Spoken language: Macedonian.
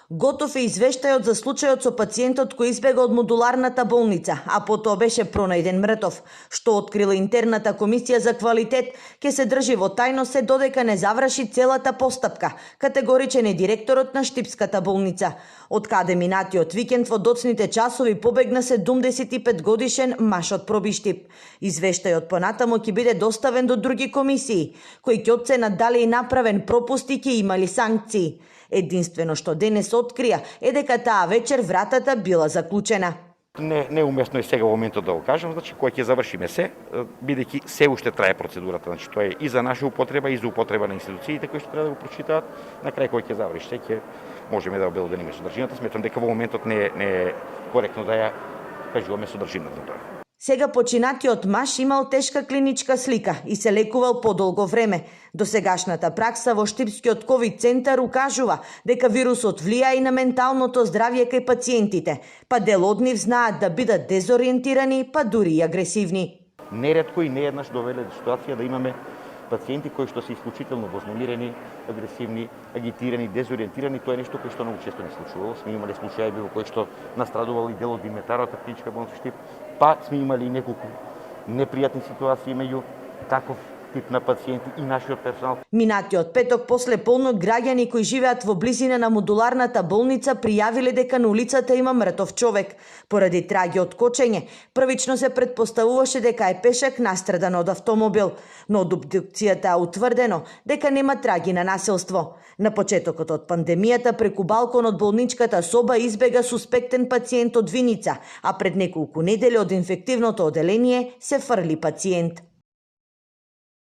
Готов е извештајот за случајот со пациентот кој избега од модуларната болница, а потоа беше пронајден мртов. Што открила интерната комисија за квалитет, ќе се држи во тајно се додека не заврши целата постапка, категоричен е директорот на Штипската болница. Од каде минатиот викенд во доцните часови побегна 75 годишен маж од Пробиштип. Извештајот понатамо ќе биде доставен до други комисии, кои ќе оценат дали е направен пропуст и ќе имали санкции. Единствено што денес открија е дека таа вечер вратата била заклучена. Неуместно е сега во моментот да го кажам, значи кога ќе завршиме се, бидејќи се уште трае процедурата, значи тоа е и за наша употреба и за употреба на институциите кои што треба да го прочитаат, на крај кога ќе заврши се ќе можеме да обелодениме содржината. Сметам дека во моментот не е коректно да ја кажуваме содржината на тоа. Сега починатиот маж имал тешка клиничка слика и се лекувал подолго време. Досегашната пракса во Штипскиот ковид центар укажува дека вирусот влија и на менталното здравје кај пациентите, па дел од нив знаат да бидат дезориентирани, па дури и агресивни. Неретко и нееднаш довеле до ситуација да имаме пациенти кои што се исклучително вознемирени, агресивни, агитирани, дезориентирани. Тоа е нешто кое што многу често не случувало. Сме имале случаи во кои што настрадувал и дел од инвентарот на клиничка болница Штип, па сме имали и неколку непријатни ситуации меѓу таков тип на пациенти и нашиот персонал. Минатиот петок после полнок граѓани кои живеат во близина на модуларната болница пријавиле дека на улицата има мртов човек. Поради траги од кочење, првично се претпоставуваше дека е пешак настрадан од автомобил, но од обдукцијата е утврдено дека нема траги на насилство. На почетокот од пандемијата преку балкон од болничката соба избега суспектен пациент од Виница, а пред неколку недели од инфективното оделение се фрли пациент.